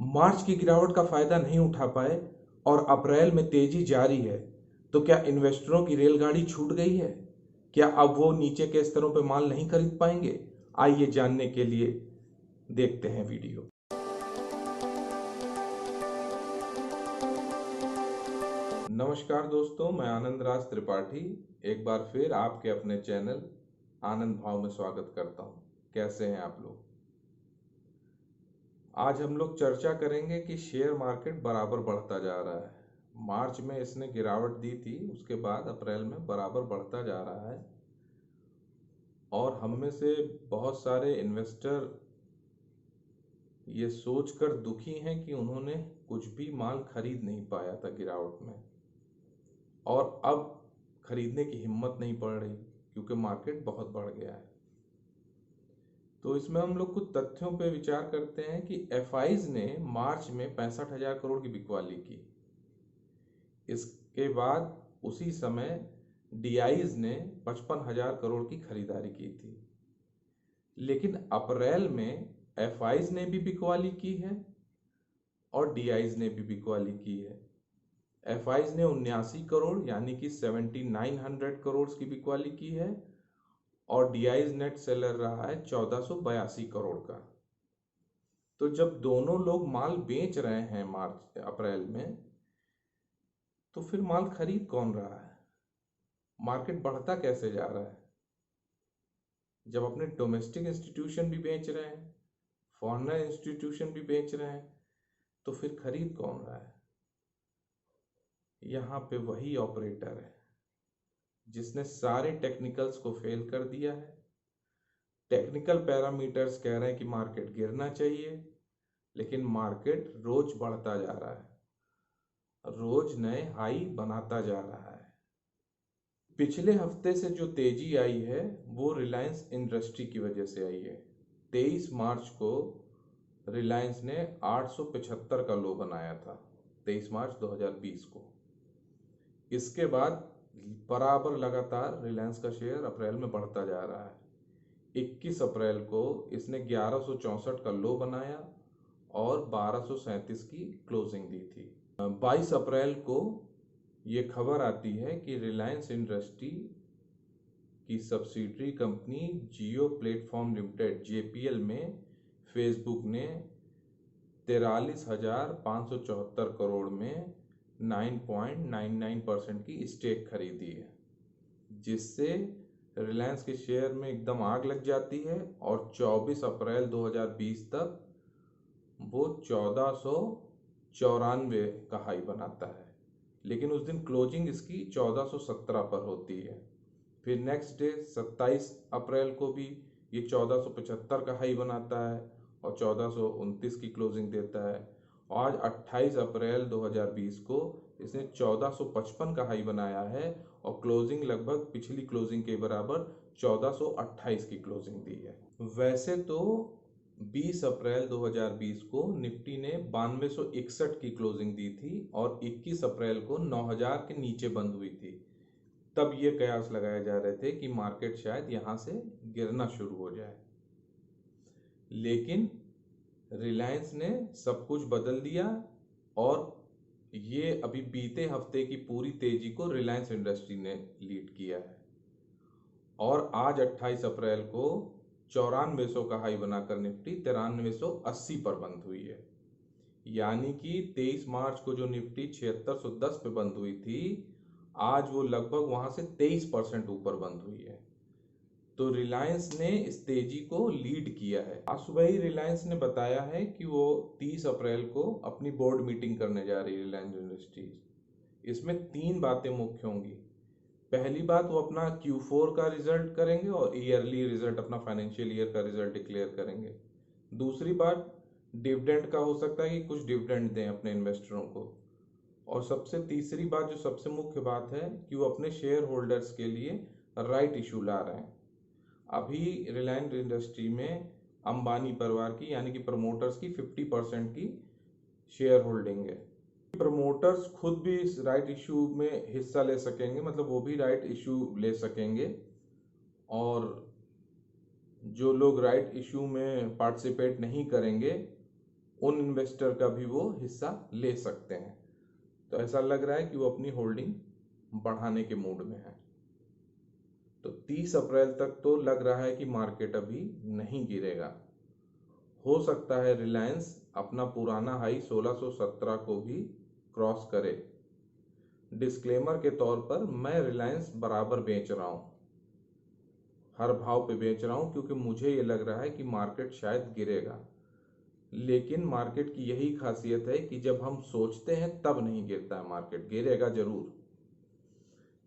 मार्च की गिरावट का फायदा नहीं उठा पाए और अप्रैल में तेजी जारी है, तो क्या इन्वेस्टरों की रेलगाड़ी छूट गई है? क्या अब वो नीचे के स्तरों पर माल नहीं खरीद पाएंगे? आइए जानने के लिए देखते हैं वीडियो। नमस्कार दोस्तों, मैं आनंद राज त्रिपाठी एक बार फिर आपके अपने चैनल आनंद भाव में स्वागत करता हूं। कैसे हैं आप लोग? आज हम लोग चर्चा करेंगे कि शेयर मार्केट बराबर बढ़ता जा रहा है। मार्च में इसने गिरावट दी थी, उसके बाद अप्रैल में बराबर बढ़ता जा रहा है और हम में से बहुत सारे इन्वेस्टर ये सोचकर दुखी हैं कि उन्होंने कुछ भी माल खरीद नहीं पाया था गिरावट में और अब खरीदने की हिम्मत नहीं पड़ रही क्योंकि मार्केट बहुत बढ़ गया है। तो इसमें हम लोग कुछ तथ्यों पे विचार करते हैं कि एफआईज ने मार्च में 65,000 करोड़ की बिकवाली की। इसके बाद उसी समय डीआईज ने 55,000 करोड़ की खरीदारी की थी। लेकिन अप्रैल में एफआईज ने भी बिकवाली की है और डीआईज ने भी बिकवाली की है। एफआईज ने 79 करोड़ यानी कि 7900 करोड़ की बिकवाली की है और डीआईज नेट सेलर रहा है 1482 करोड़ का। तो जब दोनों लोग माल बेच रहे हैं मार्च अप्रैल में, तो फिर माल खरीद कौन रहा है? मार्केट बढ़ता कैसे जा रहा है? जब अपने डोमेस्टिक इंस्टीट्यूशन भी बेच रहे हैं, फॉरेनर इंस्टीट्यूशन भी बेच रहे हैं, तो फिर खरीद कौन रहा है? यहाँ पे वही ऑपरेटर है जिसने सारे टेक्निकल्स को फेल कर दिया है। टेक्निकल पैरामीटर्स कह रहे हैं कि मार्केट गिरना चाहिए, लेकिन मार्केट रोज बढ़ता जा रहा है, रोज नए हाई बनाता जा रहा है। पिछले हफ्ते से जो तेजी आई है वो रिलायंस इंडस्ट्री की वजह से आई है। 23 मार्च को रिलायंस ने 875 का लो बनाया था, 23 मार्च 2020 को। इसके बाद बराबर लगातार रिलायंस का शेयर अप्रैल में बढ़ता जा रहा है। 21 अप्रैल को इसने 1164 का लो बनाया और 1237 की क्लोजिंग दी थी। 22 अप्रैल को ये खबर आती है कि रिलायंस इंडस्ट्री की सब्सिडरी कंपनी जियो प्लेटफॉर्म लिमिटेड जेपीएल में फेसबुक ने 43,574 करोड़ में 9.99% की स्टेक खरीदी है, जिससे रिलायंस के शेयर में एकदम आग लग जाती है और 24 अप्रैल 2020 तक वो 1494 का हाई बनाता है। लेकिन उस दिन क्लोजिंग इसकी 1417 पर होती है। फिर नेक्स्ट डे 27 अप्रैल को भी ये 1475 का हाई बनाता है और 1429 की क्लोजिंग देता है। और आज 28 अप्रैल 2020 को इसने 1455 का हाई बनाया है और क्लोजिंग लगभग पिछली क्लोजिंग के बराबर 1428 की क्लोजिंग दी है। वैसे तो 20 अप्रैल 2020 को निफ्टी ने 9261 की क्लोजिंग दी थी और 21 अप्रैल को 9000 के नीचे बंद हुई थी। तब ये कयास लगाए जा रहे थे कि मार्केट शायद यहां से गिरना शुरू हो जाए, लेकिन रिलायंस ने सब कुछ बदल दिया और ये अभी बीते हफ्ते की पूरी तेजी को रिलायंस इंडस्ट्री ने लीड किया है और आज 28 अप्रैल को 9400 का हाई बनाकर निफ्टी 9380 पर बंद हुई है। यानी कि 23 मार्च को जो निफ्टी 7610 पे बंद हुई थी, आज वो लगभग वहां से 23% ऊपर बंद हुई है। तो रिलायंस ने इस तेजी को लीड किया है। आज सुबह ही रिलायंस ने बताया है कि वो 30 अप्रैल को अपनी बोर्ड मीटिंग करने जा रही है रिलायंस इंडस्ट्रीज। इसमें 3 बातें मुख्य होंगी। पहली बात, वो अपना Q4 का रिजल्ट करेंगे और ईयरली रिजल्ट, अपना फाइनेंशियल ईयर का रिजल्ट डिक्लेयर करेंगे। दूसरी बात, डिविडेंड का हो सकता है कि कुछ डिविडेंड दें अपने इन्वेस्टरों को। और सबसे तीसरी बात, जो सबसे मुख्य बात है, कि वो अपने शेयर होल्डर्स के लिए राइट इशू ला रहे हैं। अभी रिलायंस इंडस्ट्री में अंबानी परिवार की यानी कि प्रमोटर्स की 50% की शेयर होल्डिंग है। प्रमोटर्स खुद भी इस राइट इशू में हिस्सा ले सकेंगे, मतलब वो भी राइट इशू ले सकेंगे और जो लोग राइट इशू में पार्टिसिपेट नहीं करेंगे उन इन्वेस्टर का भी वो हिस्सा ले सकते हैं। तो ऐसा लग रहा है कि वो अपनी होल्डिंग बढ़ाने के मूड में है। तो 30 अप्रैल तक तो लग रहा है कि मार्केट अभी नहीं गिरेगा। हो सकता है रिलायंस अपना पुराना हाई 1617 को भी क्रॉस करे। डिस्क्लेमर के तौर पर मैं रिलायंस बराबर बेच रहा हूं, हर भाव पे बेच रहा हूं, क्योंकि मुझे ये लग रहा है कि मार्केट शायद गिरेगा। लेकिन मार्केट की यही खासियत है कि जब हम सोचते हैं तब नहीं गिरता है मार्केट, गिरेगा जरूर।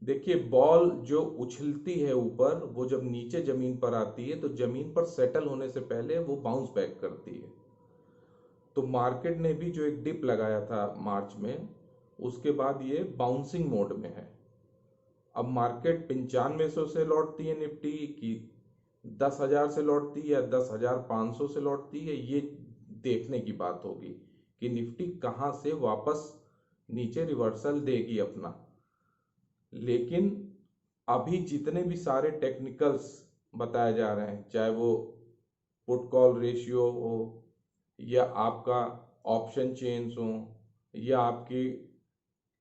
देखिए, बॉल जो उछलती है ऊपर, वो जब नीचे जमीन पर आती है तो जमीन पर सेटल होने से पहले वो बाउंस बैक करती है। तो मार्केट ने भी जो एक डिप लगाया था मार्च में, उसके बाद ये बाउंसिंग मोड में है। अब मार्केट 9500 से लौटती है निफ्टी कि 10,000 से लौटती है या 10,500 से लौटती है, ये देखने की बात होगी कि निफ्टी कहाँ से वापस नीचे रिवर्सल देगी अपना। लेकिन अभी जितने भी सारे टेक्निकल्स बताए जा रहे हैं, चाहे वो पुट कॉल रेशियो हो या आपका ऑप्शन चेन्स हो या आपकी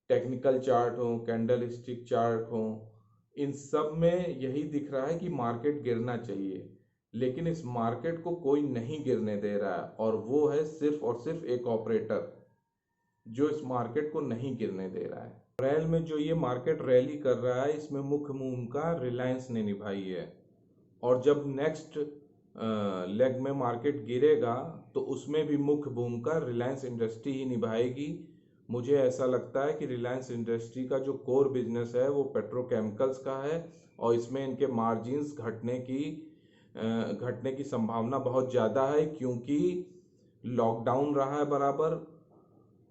टेक्निकल चार्ट हो, कैंडल स्टिक चार्ट हो, इन सब में यही दिख रहा है कि मार्केट गिरना चाहिए। लेकिन इस मार्केट को कोई नहीं गिरने दे रहा है, और वो है सिर्फ और सिर्फ एक ऑपरेटर जो इस मार्केट को नहीं गिरने दे रहा है। अप्रैल में जो ये मार्केट रैली कर रहा है, इसमें मुख्य भूमिका रिलायंस ने निभाई है। और जब नेक्स्ट लेग में मार्केट गिरेगा तो उसमें भी मुख्य भूमिका रिलायंस इंडस्ट्री ही निभाएगी। मुझे ऐसा लगता है कि रिलायंस इंडस्ट्री का जो कोर बिजनेस है वो पेट्रोकेमिकल्स का है, और इसमें इनके मार्जिन्स घटने की संभावना बहुत ज़्यादा है, क्योंकि लॉकडाउन रहा है बराबर,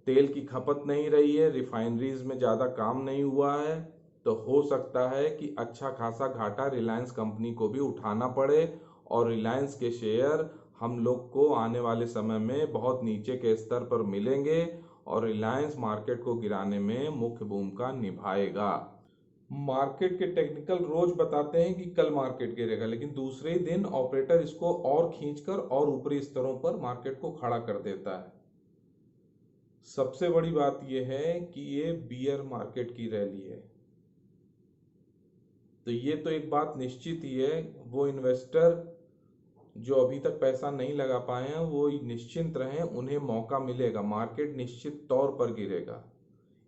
तेल की खपत नहीं रही है, रिफाइनरीज में ज़्यादा काम नहीं हुआ है। तो हो सकता है कि अच्छा खासा घाटा रिलायंस कंपनी को भी उठाना पड़े, और रिलायंस के शेयर हम लोग को आने वाले समय में बहुत नीचे के स्तर पर मिलेंगे, और रिलायंस मार्केट को गिराने में मुख्य भूमिका निभाएगा। मार्केट के टेक्निकल रोज बताते हैं कि कल मार्केट गिरेगा, लेकिन दूसरे ही दिन ऑपरेटर इसको और खींचकर और ऊपरी स्तरों पर मार्केट को खड़ा कर देता है। सबसे बड़ी बात यह है कि ये बियर मार्केट की रैली है। तो ये तो एक बात निश्चित ही है, वो इन्वेस्टर जो अभी तक पैसा नहीं लगा पाए हैं वो निश्चिंत रहें, उन्हें मौका मिलेगा। मार्केट निश्चित तौर पर गिरेगा,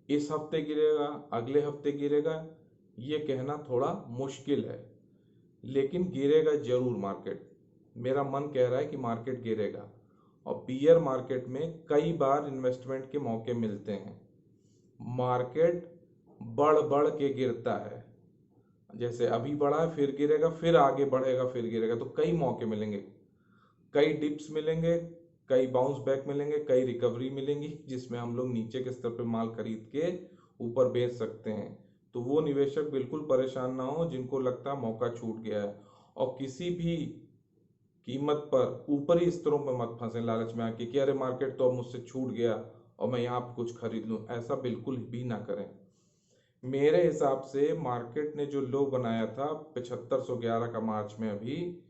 इस हफ्ते गिरेगा, अगले हफ्ते गिरेगा, ये कहना थोड़ा मुश्किल है, लेकिन गिरेगा जरूर मार्केट। मेरा मन कह रहा है कि मार्केट गिरेगा। और बियर मार्केट में कई बार इन्वेस्टमेंट के मौके मिलते हैं। मार्केट बढ़ बढ़ के गिरता है, जैसे अभी बढ़ा है फिर गिरेगा, फिर आगे बढ़ेगा फिर गिरेगा। तो कई मौके मिलेंगे, कई डिप्स मिलेंगे, कई बाउंस बैक मिलेंगे, कई रिकवरी मिलेंगी, जिसमें हम लोग नीचे के स्तर पर माल खरीद के ऊपर बेच सकते हैं। तो वो निवेशक बिल्कुल परेशान ना हो जिनको लगता है मौका छूट गया है, और किसी भी कीमत पर ऊपरी स्तरों पर मत फंसे लालच में आके कि अरे मार्केट तो अब मुझसे छूट गया और मैं यहाँ कुछ खरीद लूँ। ऐसा बिल्कुल भी ना करें। मेरे हिसाब से मार्केट ने जो लो बनाया था 7511 का मार्च में अभी,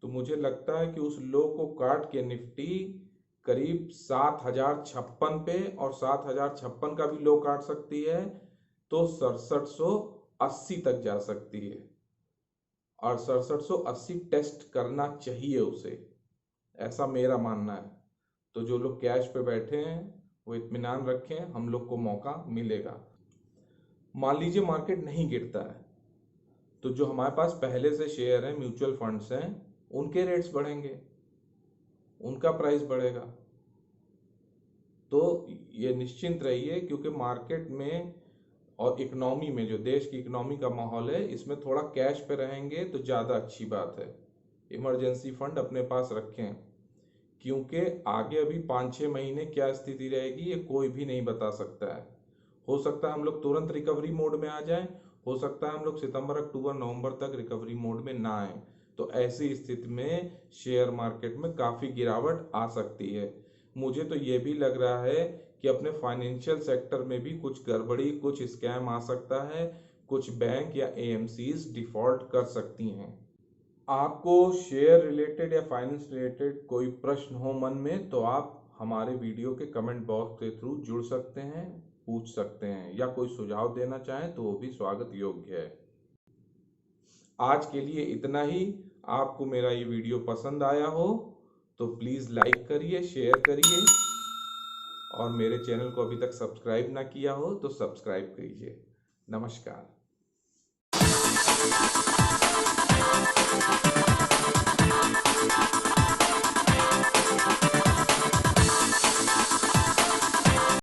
तो मुझे लगता है कि उस लो को काट के निफ्टी करीब 7056 पे, और 7056 का भी लो काट सकती है तो 6780 तक जा सकती है, और 6780 टेस्ट करना चाहिए उसे, ऐसा मेरा मानना है। तो जो लोग कैश पे बैठे हैं वो इत्मीनान रखें, हम लोग को मौका मिलेगा। मान लीजिए मार्केट नहीं गिरता है, तो जो हमारे पास पहले से शेयर हैं, म्यूचुअल फंड्स हैं, उनके रेट्स बढ़ेंगे, उनका प्राइस बढ़ेगा। तो ये निश्चिंत रहिए, क्योंकि मार्केट में और इकोनॉमी में, जो देश की इकोनॉमी का माहौल है, इसमें थोड़ा कैश पे रहेंगे तो ज़्यादा अच्छी बात है। इमरजेंसी फंड अपने पास रखें, क्योंकि आगे अभी 5-6 महीने क्या स्थिति रहेगी ये कोई भी नहीं बता सकता है। हो सकता है हम लोग तुरंत रिकवरी मोड में आ जाएं, हो सकता है हम लोग सितंबर अक्टूबर नवंबर तक रिकवरी मोड में ना आए। तो ऐसी स्थिति में शेयर मार्केट में काफ़ी गिरावट आ सकती है। मुझे तो ये भी लग रहा है कि अपने फाइनेंशियल सेक्टर में भी कुछ गड़बड़ी, कुछ स्कैम आ सकता है, कुछ बैंक या एएमसीज डिफॉल्ट कर सकती हैं। आपको शेयर रिलेटेड या फाइनेंस रिलेटेड कोई प्रश्न हो मन में तो आप हमारे वीडियो के कमेंट बॉक्स के थ्रू जुड़ सकते हैं, पूछ सकते हैं, या कोई सुझाव देना चाहें तो वो भी स्वागत योग्य है। आज के लिए इतना ही। आपको मेरा ये वीडियो पसंद आया हो तो प्लीज़ लाइक करिए, शेयर करिए, और मेरे चैनल को अभी तक सब्सक्राइब ना किया हो तो सब्सक्राइब कीजिए। नमस्कार।